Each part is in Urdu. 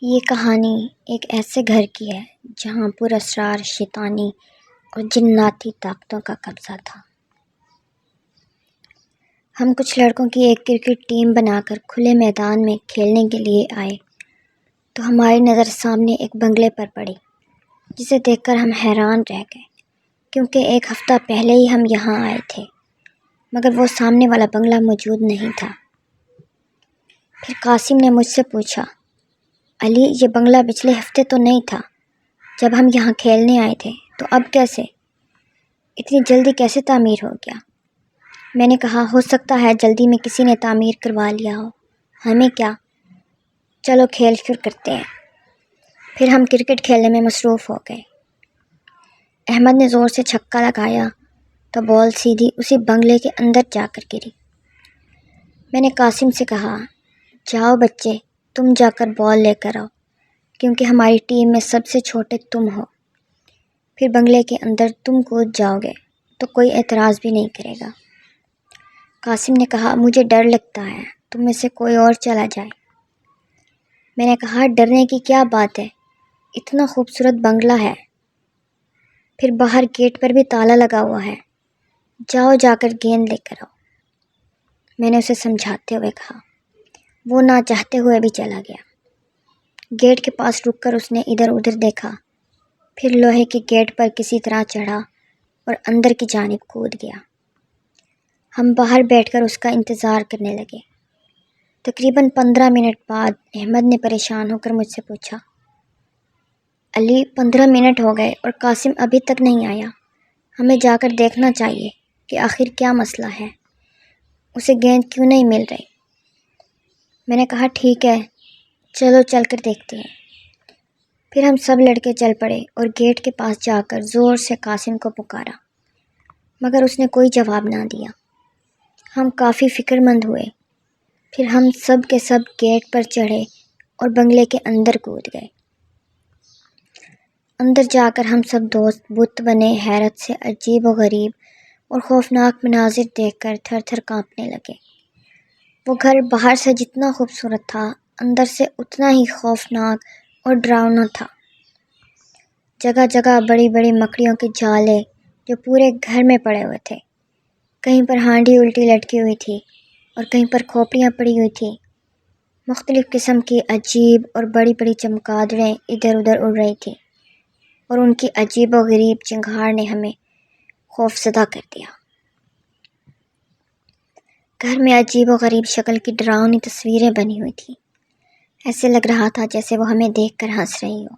یہ کہانی ایک ایسے گھر کی ہے جہاں پر اسرار شیطانی اور جناتی طاقتوں کا قبضہ تھا۔ ہم کچھ لڑکوں کی ایک کرکٹ ٹیم بنا کر کھلے میدان میں کھیلنے کے لیے آئے تو ہماری نظر سامنے ایک بنگلے پر پڑی، جسے دیکھ کر ہم حیران رہ گئے، کیونکہ ایک ہفتہ پہلے ہی ہم یہاں آئے تھے، مگر وہ سامنے والا بنگلہ موجود نہیں تھا۔ پھر قاسم نے مجھ سے پوچھا، علی، یہ بنگلہ پچھلے ہفتے تو نہیں تھا جب ہم یہاں کھیلنے آئے تھے، تو اب کیسے؟ اتنی جلدی کیسے تعمیر ہو گیا؟ میں نے کہا، ہو سکتا ہے جلدی میں کسی نے تعمیر کروا لیا ہو، ہمیں کیا، چلو کھیل شروع کرتے ہیں۔ پھر ہم کرکٹ کھیلنے میں مصروف ہو گئے۔ احمد نے زور سے چھکا لگایا تو بال سیدھی اسی بنگلے کے اندر جا کر گری۔ میں نے قاسم سے کہا، جاؤ بچے، تم جا کر بال لے کر آؤ، کیونکہ ہماری ٹیم میں سب سے چھوٹے تم ہو، پھر بنگلے کے اندر تم کود جاؤ گے تو کوئی اعتراض بھی نہیں کرے گا۔ قاسم نے کہا، مجھے ڈر لگتا ہے، تم میں سے کوئی اور چلا جائے۔ میں نے کہا، ڈرنے کی کیا بات ہے، اتنا خوبصورت بنگلہ ہے، پھر باہر گیٹ پر بھی تالا لگا ہوا ہے، جاؤ جا کر گیند لے کر آؤ۔ میں نے اسے سمجھاتے ہوئے کہا۔ وہ نہ چاہتے ہوئے بھی چلا گیا۔ گیٹ کے پاس رک کر اس نے ادھر ادھر دیکھا، پھر لوہے کے گیٹ پر کسی طرح چڑھا اور اندر کی جانب کود گیا۔ ہم باہر بیٹھ کر اس کا انتظار کرنے لگے۔ تقریباً 15 منٹ بعد احمد نے پریشان ہو کر مجھ سے پوچھا، علی، 15 منٹ ہو گئے اور قاسم ابھی تک نہیں آیا، ہمیں جا کر دیکھنا چاہیے کہ آخر کیا مسئلہ ہے، اسے گیند کیوں نہیں مل رہی۔ میں نے کہا، ٹھیک ہے، چلو چل کر دیکھتے ہیں۔ پھر ہم سب لڑکے چل پڑے اور گیٹ کے پاس جا کر زور سے قاسم کو پکارا، مگر اس نے کوئی جواب نہ دیا۔ ہم کافی فکر مند ہوئے۔ پھر ہم سب کے سب گیٹ پر چڑھے اور بنگلے کے اندر کود گئے۔ اندر جا کر ہم سب دوست بت بنے حیرت سے عجیب و غریب اور خوفناک مناظر دیکھ کر تھر تھر کانپنے لگے۔ وہ گھر باہر سے جتنا خوبصورت تھا، اندر سے اتنا ہی خوفناک اور ڈراؤنا تھا۔ جگہ جگہ بڑی بڑی مکڑیوں کے جالے جو پورے گھر میں پڑے ہوئے تھے، کہیں پر ہانڈی الٹی لٹکی ہوئی تھی اور کہیں پر کھوپڑیاں پڑی ہوئی تھیں۔ مختلف قسم کی عجیب اور بڑی بڑی چمگادڑیں ادھر ادھر اڑ رہی تھیں، اور ان کی عجیب و غریب چنگھاڑ نے ہمیں خوفزدہ کر دیا۔ گھر میں عجیب و غریب شکل کی ڈراؤنی تصویریں بنی ہوئی تھیں۔ ایسے لگ رہا تھا جیسے وہ ہمیں دیکھ کر ہنس رہی ہو،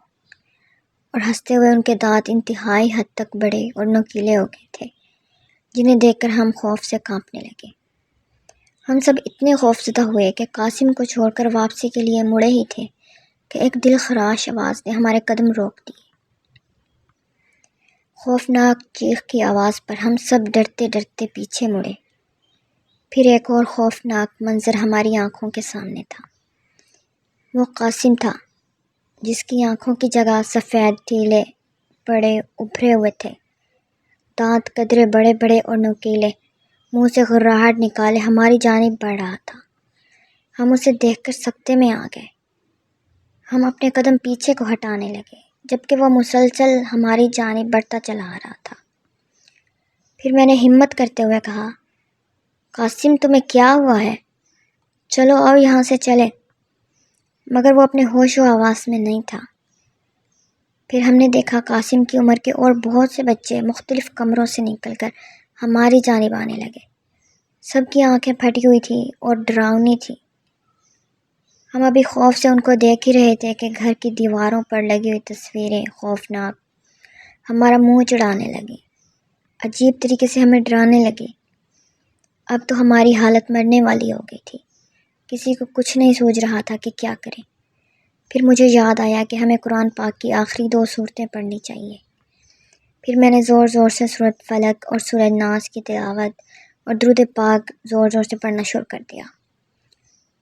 اور ہنستے ہوئے ان کے دانت انتہائی حد تک بڑے اور نوکیلے ہو گئے تھے، جنہیں دیکھ کر ہم خوف سے کانپنے لگے۔ ہم سب اتنے خوفزدہ ہوئے کہ قاسم کو چھوڑ کر واپسی کے لیے مڑے ہی تھے کہ ایک دل خراش آواز نے ہمارے قدم روک دیے۔ خوفناک چیخ کی آواز پر ہم سب ڈرتے ڈرتے پیچھے مڑے۔ پھر ایک اور خوفناک منظر ہماری آنکھوں کے سامنے تھا۔ وہ قاسم تھا، جس کی آنکھوں کی جگہ سفید تیلے بڑے ابھرے ہوئے تھے، دانت قدرے بڑے بڑے اور نوکیلے، منہ سے غراہٹ نکالے ہماری جانب بڑھ رہا تھا۔ ہم اسے دیکھ کر سکتے میں آ گئے۔ ہم اپنے قدم پیچھے کو ہٹانے لگے، جبکہ وہ مسلسل ہماری جانب بڑھتا چلا آ رہا تھا۔ پھر میں نے ہمت کرتے ہوئے کہا، قاسم، تمہیں کیا ہوا ہے؟ چلو آؤ یہاں سے چلیں۔ مگر وہ اپنے ہوش و حواس میں نہیں تھا۔ پھر ہم نے دیکھا قاسم کی عمر کے اور بہت سے بچے مختلف کمروں سے نکل کر ہماری جانب آنے لگے۔ سب کی آنکھیں پھٹی ہوئی تھیں اور ڈراؤنی تھیں۔ ہم ابھی خوف سے ان کو دیکھ ہی رہے تھے کہ گھر کی دیواروں پر لگی ہوئی تصویریں خوفناک ہمارا منہ چڑھانے لگیں، عجیب طریقے سے ہمیں ڈرانے لگی۔ اب تو ہماری حالت مرنے والی ہو گئی تھی، کسی کو کچھ نہیں سوچ رہا تھا کہ کیا کریں۔ پھر مجھے یاد آیا کہ ہمیں قرآن پاک کی آخری 2 سورتیں پڑھنی چاہیے۔ پھر میں نے زور زور سے سورۃ فلق اور سورۃ ناس کی تلاوت اور درود پاک زور زور سے پڑھنا شروع کر دیا،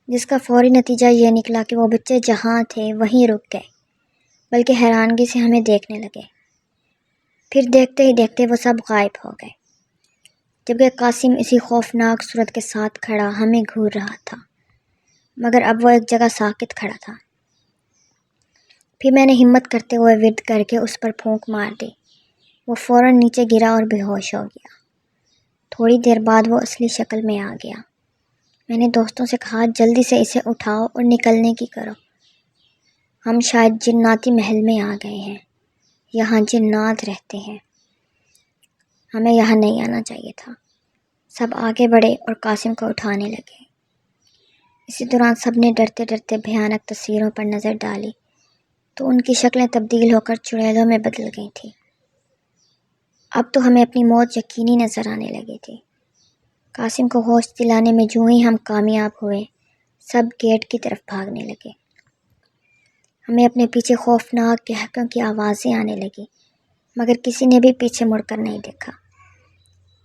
جس کا فوری نتیجہ یہ نکلا کہ وہ بچے جہاں تھے وہیں رک گئے، بلکہ حیرانگی سے ہمیں دیکھنے لگے۔ پھر دیکھتے ہی دیکھتے وہ سب غائب ہو گئے، جبکہ قاسم اسی خوفناک صورت کے ساتھ کھڑا ہمیں گھور رہا تھا، مگر اب وہ ایک جگہ ساکت کھڑا تھا۔ پھر میں نے ہمت کرتے ہوئے ورد کر کے اس پر پھونک مار دی۔ وہ فوراً نیچے گرا اور بے ہوش ہو گیا۔ تھوڑی دیر بعد وہ اصلی شکل میں آ گیا۔ میں نے دوستوں سے کہا جلدی سے اسے اٹھاؤ اور نکلنے کی کرو، ہم شاید جناتی محل میں آ گئے ہیں، یہاں جنات رہتے ہیں، ہمیں یہاں نہیں آنا چاہیے تھا۔ سب آگے بڑھے اور قاسم کو اٹھانے لگے۔ اسی دوران سب نے ڈرتے ڈرتے بھیانک تصویروں پر نظر ڈالی تو ان کی شکلیں تبدیل ہو کر چڑیلوں میں بدل گئی تھیں۔ اب تو ہمیں اپنی موت یقینی نظر آنے لگی تھی۔ قاسم کو ہوش دلانے میں جو ہی ہم کامیاب ہوئے، سب گیٹ کی طرف بھاگنے لگے۔ ہمیں اپنے پیچھے خوفناک قہقہوں کی آوازیں آنے لگی، مگر کسی نے بھی پیچھے مڑ کر نہیں دیکھا۔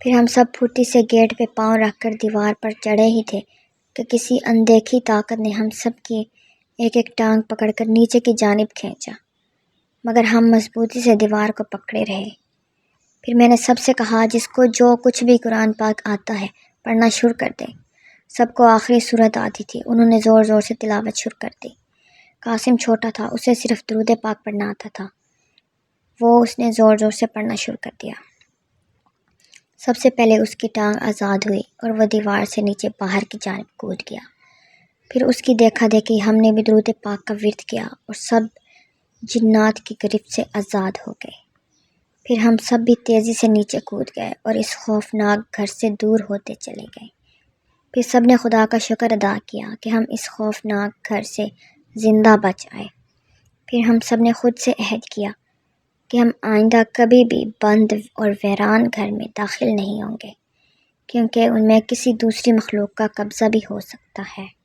پھر ہم سب پھرتی سے گیٹ پہ پاؤں رکھ کر دیوار پر چڑھے ہی تھے کہ کسی اندیکھی طاقت نے ہم سب کی ایک ایک ٹانگ پکڑ کر نیچے کی جانب کھینچا، مگر ہم مضبوطی سے دیوار کو پکڑے رہے۔ پھر میں نے سب سے کہا جس کو جو کچھ بھی قرآن پاک آتا ہے پڑھنا شروع کر دے۔ سب کو آخری سورت آتی تھی، انہوں نے زور زور سے تلاوت شروع کر دی۔ قاسم چھوٹا تھا، اسے صرف درود پاک پڑھنا آتا تھا، اس نے زور زور سے پڑھنا شروع کر دیا۔ سب سے پہلے اس کی ٹانگ آزاد ہوئی اور وہ دیوار سے نیچے باہر کی جانب کود گیا۔ پھر اس کی دیکھا دیکھی ہم نے بھی درود پاک کا ورد کیا اور سب جنات کی گرفت سے آزاد ہو گئے۔ پھر ہم سب بھی تیزی سے نیچے کود گئے اور اس خوفناک گھر سے دور ہوتے چلے گئے۔ پھر سب نے خدا کا شکر ادا کیا کہ ہم اس خوفناک گھر سے زندہ بچ آئے۔ پھر ہم سب نے خود سے عہد کیا کہ ہم آئندہ کبھی بھی بند اور ویران گھر میں داخل نہیں ہوں گے، کیونکہ ان میں کسی دوسری مخلوق کا قبضہ بھی ہو سکتا ہے۔